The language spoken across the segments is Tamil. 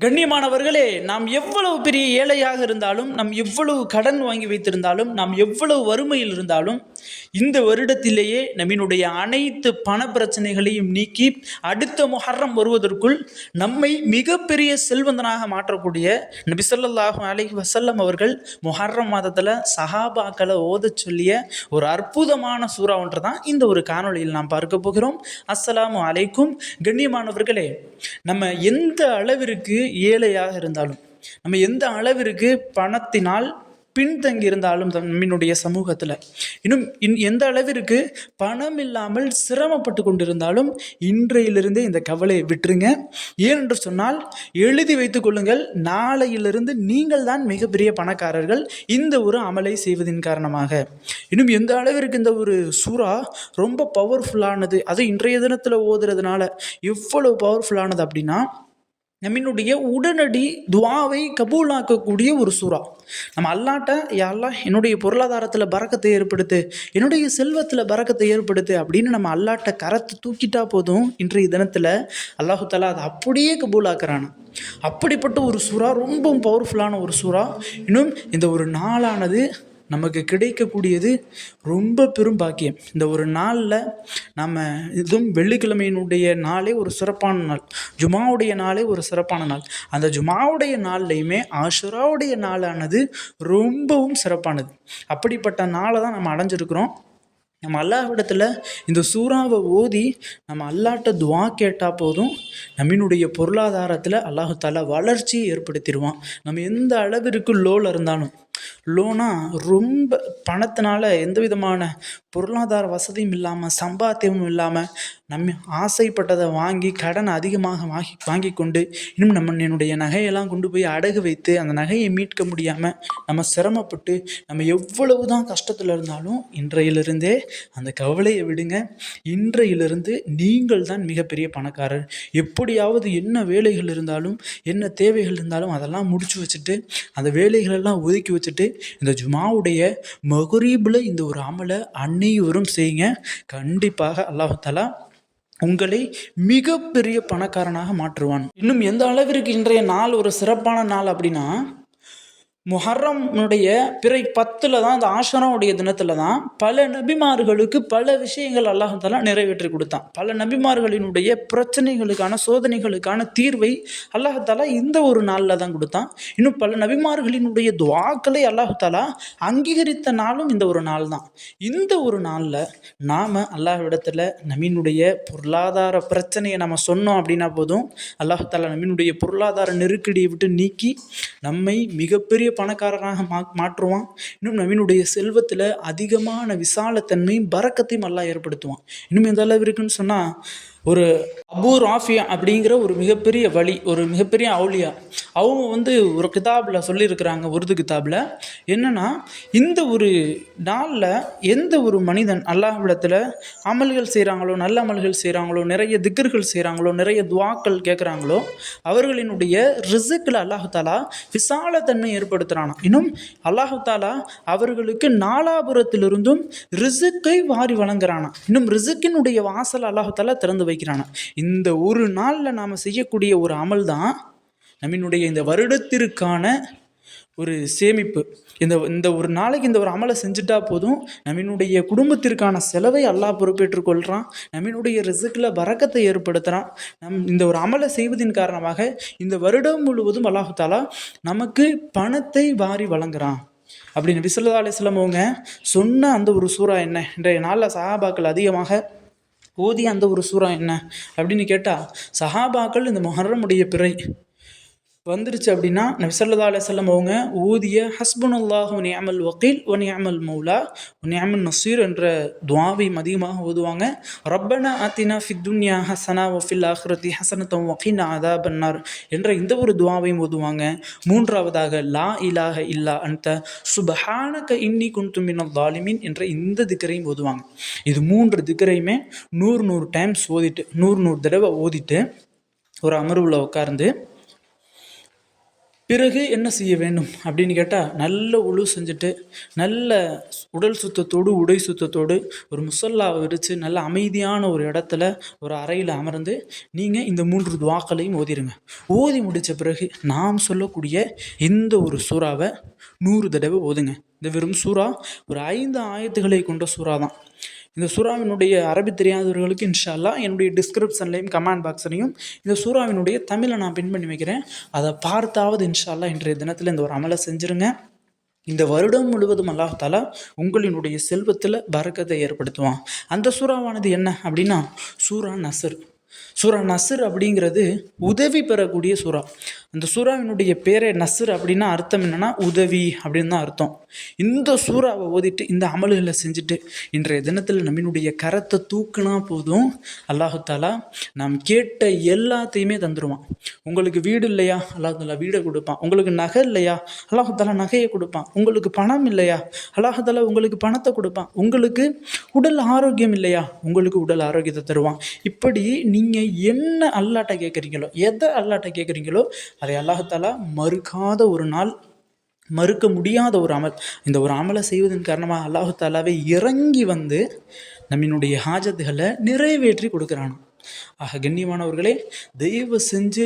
கண்ணியமானவர்களே, நாம் எவ்வளவு பெரிய ஏழையாக இருந்தாலும், நாம் எவ்வளவு கடன் வாங்கி வைத்திருந்தாலும், நாம் எவ்வளவு வறுமையில் இருந்தாலும், இந்த வருடத்திலேயே நம்மினுடைய அனைத்து பண பிரச்சனைகளையும் நீக்கி அடுத்த முஹர்ரம் வருவதற்குள் நம்மை மிகப்பெரிய செல்வந்தனாக மாற்றக்கூடிய நபி ஸல்லல்லாஹு அலைஹி வஸல்லம் அவர்கள் முஹர்ரம் மாதத்தில் சஹாபாக்களை ஓதச் சொல்லிய ஒரு அற்புதமான சூறா ஒன்று தான் இந்த ஒரு காணொளியில் நாம் பார்க்க போகிறோம். அஸ்ஸலாமு அலைக்கும். கண்ணியமானவர்களே, நம்ம எந்த அளவிற்கு ஏழையாக இருந்தாலும், நம்ம எந்த அளவிற்கு பணத்தினால் பின்தங்கி இருந்தாலும் நம்மினுடைய சமூகத்தில், இன்னும் எந்த அளவிற்கு பணம் இல்லாமல் சிரமப்பட்டு கொண்டிருந்தாலும் இன்றையிலிருந்தே இந்த கவலையை விட்டுருங்க. ஏனென்று சொன்னால், எழுதி வைத்துக் கொள்ளுங்கள், நாளையிலிருந்து நீங்கள் தான் மிகப்பெரிய பணக்காரர்கள் இந்த ஒரு அமலை செய்வதின் காரணமாக. இன்னும் எந்த அளவிற்கு இந்த ஒரு சூறா ரொம்ப பவர்ஃபுல்லானது, அது இன்றைய தினத்தில் ஓதுறதுனால எவ்வளவு பவர்ஃபுல்லானது அப்படின்னா, நம்மினுடைய உடனடி துவாவை கபூலாக்கக்கூடிய ஒரு சூறா. நம்ம அல்லாட்ட, யா அல்லாஹ் என்னுடைய பொருளாதாரத்தில் பரக்கத்தை ஏற்படுத்து, என்னுடைய செல்வத்தில் பரக்கத்தை ஏற்படுத்து அப்படின்னு நம்ம அல்லாட்ட கரத்தை தூக்கிட்டா போதும், இன்றைய தினத்தில் அல்லாஹு தஆலா அதை அப்படியே கபூலாக்குறானா. அப்படிப்பட்ட ஒரு சூறா, ரொம்பவும் பவர்ஃபுல்லான ஒரு சூறா. இன்னும் இந்த ஒரு நாளானது நமக்கு கிடைக்கக்கூடியது ரொம்ப பெரும் பாக்கியம். இந்த ஒரு நாளில் நம்ம இதுவும் வெள்ளிக்கிழமையினுடைய நாளே ஒரு சிறப்பான நாள், ஜுமாவுடைய நாளே ஒரு சிறப்பான நாள். அந்த ஜுமாவுடைய நாள்லையுமே ஆஷுராவுடைய நாளானது ரொம்பவும் சிறப்பானது. அப்படிப்பட்ட நாளை தான் நம்ம அடைஞ்சிருக்கிறோம். நம்ம அல்லாஹ்விடத்தில் இந்த சூறாவை ஓதி நம்ம அல்லாட்ட துவா கேட்டால் போதும், நம்மினுடைய பொருளாதாரத்தில் அல்லாஹு தஆலா வளர்ச்சியை ஏற்படுத்திடுவான். நம்ம எந்த அளவிற்கு லோவில் இருந்தாலும், லோனா ரொம்ப பணத்தினால எந்த விதமான பொருளாதார வசதியும் இல்லாமல், சம்பாத்தியமும் இல்லாமல், நம்ம ஆசைப்பட்டதை வாங்கி கடன் அதிகமாக வாங்கி கொண்டு, இன்னும் என்னுடைய நகையெல்லாம் கொண்டு போய் அடகு வைத்து அந்த நகையை மீட்க முடியாமல் நம்ம சிரமப்பட்டு, நம்ம எவ்வளவு தான் கஷ்டத்தில் இருந்தாலும் இன்றையிலிருந்தே அந்த கவலையை விடுங்க. இன்றையிலிருந்து நீங்கள் தான் மிகப்பெரிய பணக்காரர். எப்படியாவது என்ன வேலைகள் இருந்தாலும், என்ன தேவைகள் இருந்தாலும் அதெல்லாம் முடிச்சு வச்சுட்டு, அந்த வேலைகளெல்லாம் ஒதுக்கி வச்சுட்டு, இந்த ஜுமாவுடைய மக்ரிபில் இந்த ஒரு அமலை அனைவரும் செய்யுங்க. கண்டிப்பாக அல்லாஹ் தஆலா உங்களை மிகப்பெரிய பணக்காரனாக மாற்றுவான். இன்னும் எந்த அளவிற்கு இன்றைய நாள் ஒரு சிறப்பான நாள் அப்படின்னா, முஹர்ரமுடைய பிறை 10 தான், அந்த ஆஷராவுடைய தினத்தில் தான் பல நபிமார்களுக்கு பல விஷயங்கள் அல்லாஹ் தஆலா நிறைவேற்றி கொடுத்தான். பல நபிமார்களினுடைய பிரச்சனைகளுக்கான, சோதனைகளுக்கான தீர்வை அல்லாஹ் தஆலா இந்த ஒரு நாளில் தான் கொடுத்தான். இன்னும் பல நபிமார்களினுடைய துஆக்களை அல்லாஹ் தஆலா அங்கீகரித்த நாளும் இந்த ஒரு நாள் தான். இந்த ஒரு நாளில் நாம் அல்லாஹ்விடத்தில் நம்மினுடைய பொருளாதார பிரச்சனையை நம்ம சொன்னோம் அப்படின்னா போதும், அல்லாஹ் தஆலா நம்மினுடைய பொருளாதார நெருக்கடியை விட்டு நீக்கி நம்மை மிகப்பெரிய பணக்காரனாக மாற்றுவான். இன்னும் நம்மினுடைய செல்வத்தில் அதிகமான விசாலத்தன்மையும் பரக்கத்தையும் அல்லாஹ் ஏற்படுத்துவான். இன்னும் எந்த அளவிற்குன்னு சொன்னால், ஒரு அபூ ராஃபியா அப்படிங்கிற ஒரு மிகப்பெரிய வழி, ஒரு மிகப்பெரிய அவுலியா, அவங்க ஒரு கிதாபில் சொல்லியிருக்கிறாங்க, உருது கிதாபில் என்னென்னா, இந்த ஒரு நாளில் எந்த ஒரு மனிதன் அல்லாஹ்விடத்தில் அமல்கள் செய்கிறாங்களோ, நல்ல அமல்கள் செய்கிறாங்களோ, நிறைய திக்ர்கள் செய்கிறாங்களோ, நிறைய துவாக்கள் கேட்குறாங்களோ, அவர்களினுடைய ரிஸ்கில் அல்லாஹு தஆலா விசாலத்தன்மை ஏற்படுத்துகிறானா. இன்னும் அல்லாஹு தஆலா அவர்களுக்கு நாலாபுரத்திலிருந்தும் ரிஸ்கை வாரி வழங்குறானா. இன்னும் ரிஸ்கினுடைய வாசல் அல்லாஹு தஆலா திறந்து வைக்கிறானா. இந்த ஒரு நாளில் நாம் செய்யக்கூடிய ஒரு அமல் தான் நம்மினுடைய இந்த வருடத்திற்கான ஒரு சேமிப்பு. இந்த ஒரு நாளைக்கு இந்த ஒரு அமலை செஞ்சுட்டா போதும், நம்மினுடைய குடும்பத்திற்கான செலவை அல்லாஹ் பொறுப்பேற்றுக் கொள்கிறான். நம்மினுடைய ரிஸ்கில் பரக்கத்தை ஏற்படுத்துகிறான். இந்த ஒரு அமலை செய்வதின் காரணமாக இந்த வருடம் முழுவதும் அல்லாஹ் தஆலா நமக்கு பணத்தை வாரி வழங்குகிறான் அப்படின்னு நபி ஸல்லல்லாஹு அலைஹி வஸல்லம் அவங்க சொன்ன அந்த ஒரு சூறா என்ன, இன்றைய நாளில் சஹாபாக்கள் அதிகமாக ஓதிய அந்த ஒரு சூறா என்ன அப்படின்னு கேட்டால், சஹாபாக்கள் இந்த முஹர்ரமுடைய பிறை வந்துருச்சு அப்படின்னா நபி ஸல்லல்லாஹு அலைஹி வஸல்லம் அவங்க ஊதிய ஹஸ்புனல்லாஹு வ நிஅமல் வக்கீல் வ நிஅமல் மௌலா வ நிஅமன் நஸீர் என்ற துஆவை அதிகமாக ஓதுவாங்க. ரப்பனா ஆத்தினா ஃபித் துன்யா ஹஸனா வ ஃபில் ஆখিরাতি ஹஸனத்தன் வ கினா அஸாபன்னார் என்ற இந்த ஒரு துஆவையும் ஓதுவாங்க. மூன்றாவதாக லா இலாஹ இல்லா அன்த சுப்ஹானக இன்னி குன்து மினல் ஸாலிமீன் என்ற இந்த திக்ரையும் ஓதுவாங்க. இது 3 திக்ரையுமே 100 டைம்ஸ் ஓதிட்டு, 100 தடவை ஓதிட்டு ஒரு அமர்வில் உட்கார்ந்து பிறகு என்ன செய்ய வேண்டும் அப்படின்னு கேட்டால், நல்ல உழு செஞ்சுட்டு நல்ல உடல் சுத்தத்தோடு உடை சுத்தத்தோடு ஒரு முசல்லாவை விரித்து நல்ல அமைதியான ஒரு இடத்துல ஒரு அறையில் அமர்ந்து நீங்கள் இந்த 3 துவாக்களையும் ஓதிருங்க. ஓதி முடித்த பிறகு நாம் சொல்லக்கூடிய இந்த ஒரு சூறாவை 100 தடவை ஓதுங்க. இந்த வெறும் சூறா ஒரு 5 ஆயத்துக்களை கொண்ட சூறா தான். இந்த சூறாவினுடைய அரபி தெரியாதவர்களுக்கு இன்ஷா அல்லாஹ் என்னுடைய டிஸ்கிரிப்ஷன்லையும் கமெண்ட் பாக்ஸ்லையும் இந்த சூறாவினுடைய தமிழை நான் பின் பண்ணி வைக்கிறேன். அதை பார்த்தாவது இன்ஷா அல்லாஹ் இன்றைய தினத்தில் இந்த ஒரு அமலை செஞ்சுருங்க. இந்த வருடம் முழுவதும் அல்லாஹ் தஆலா உங்களினுடைய செல்வத்தில் பரக்கத்தை ஏற்படுத்துவான். அந்த சூறாவானது என்ன அப்படின்னா சூரா நஸ்ர். சூரா நஸ்ர் அப்படிங்கிறது உதவி பெறக்கூடிய சூறா. அந்த சூறாவினுடைய பேரே நஸ்ர் அப்படின்னா அர்த்தம் என்னென்னா உதவி அப்படின்னு தான் அர்த்தம். இந்த சூறாவை ஓதிட்டு இந்த அமல்களை செஞ்சுட்டு இன்றைய தினத்தில் நம்மினுடைய கரத்தை தூக்குனா போதும் அல்லாஹு தஆலா நாம் கேட்ட எல்லாத்தையுமே தந்துடுவான். உங்களுக்கு வீடு இல்லையா, அல்லாஹு தஆலா வீடை கொடுப்பான். உங்களுக்கு நகை இல்லையா, அல்லாஹு தஆலா நகையை கொடுப்பான். உங்களுக்கு பணம் இல்லையா, அல்லாஹு தஆலா உங்களுக்கு பணத்தை கொடுப்பான். உங்களுக்கு உடல் ஆரோக்கியம் இல்லையா, உங்களுக்கு உடல் ஆரோக்கியத்தை தருவான். இப்படி நீங்கள் என்ன அல்லாட்ட கேட்குறீங்களோ, எதை அல்லாட்ட கேட்குறீங்களோ அதை அல்லாஹ் தஆலா மறுக்காத ஒரு நாள், மறுக்க முடியாத ஒரு அமல். இந்த ஒரு அமலை செய்வதன் காரணமாக அல்லாஹ் தஆலாவே இறங்கி வந்து நம்மினுடைய ஹாஜத்துகளை நிறைவேற்றி கொடுக்குறான். ஆக கண்ணியமானவர்களே, தயவு செஞ்சு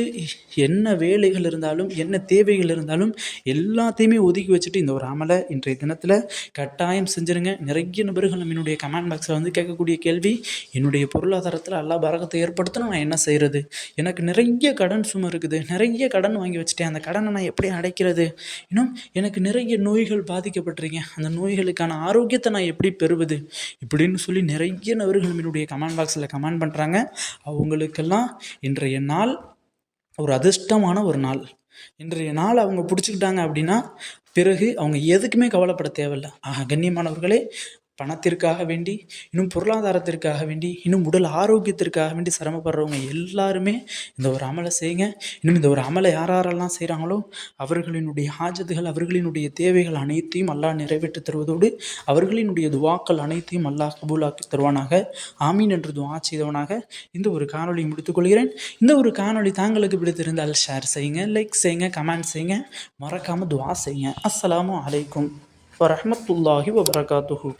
என்ன வேலைகள் இருந்தாலும் என்ன தேவைகள் இருந்தாலும் எல்லாத்தையுமே ஒதுக்கி வச்சுட்டு இந்த ஒரு அமலை இன்றைய தினத்தில் கட்டாயம் செஞ்சுருங்க. நிறைய நபர்கள் நம்மளுடைய கமெண்ட் பாக்ஸில் வந்து கேட்கக்கூடிய கேள்வி, என்னுடைய பொருளாதாரத்தில் அல்லாஹ் பரக்கத்தை ஏற்படுத்தணும், நான் என்ன செய்கிறது, எனக்கு நிறைய கடன் சுமை இருக்குது, நிறைய கடன் வாங்கி வச்சுட்டேன், அந்த கடனை நான் எப்படி அடைக்கிறது, இன்னும் எனக்கு நிறைய நோய்கள் பாதிக்கப்பட்டிருக்கேன், அந்த நோய்களுக்கான ஆரோக்கியத்தை நான் எப்படி பெறுவது, இப்படின்னு சொல்லி நிறைய நபர்கள் நம்மளுடைய கமெண்ட் பாக்ஸில் கமெண்ட் பண்ணுறாங்க. அவங்களுக்கெல்லாம் இன்றைய நாள் ஒரு அதிர்ஷ்டமான ஒரு நாள். இன்றைய நாள் அவங்க பிடிச்சிக்கிட்டாங்க அப்படின்னா பிறகு அவங்க எதுக்குமே கவலைப்பட தேவையில்லை. ஆக கண்ணியமானவர்களே, பணத்திற்காக வேண்டி, இன்னும் பொருளாதாரத்திற்காக வேண்டி, இன்னும் உடல் ஆரோக்கியத்திற்காக வேண்டி சிரமப்படுறவங்க எல்லாருமே இந்த ஒரு அமலை செய்யுங்க. இன்னும் இந்த ஒரு அமலை யாரெல்லாம் செய்கிறாங்களோ அவர்களினுடைய ஹாஜத்துகள், அவர்களினுடைய தேவைகள் அனைத்தையும் அல்லாஹ் நிறைவேற்றி தருவதோடு அவர்களினுடைய துவாக்கள் அனைத்தையும் அல்லாஹ் கபூலாக்கி தருவானாக. ஆமீன் என்று துவா செய்தவனாக இந்த ஒரு காணொலி முடித்துக்கொள்கிறேன். இந்த ஒரு காணொலி தாங்களுக்கு பிடித்திருந்தால் ஷேர் செய்யுங்க, லைக் செய்யுங்க, கமெண்ட் செய்யுங்க, மறக்காமல் துவா செய்யுங்க. அஸ்ஸலாமு அலைக்கும் வரஹ்மத்துல்லாஹி வபரகாத்துஹு.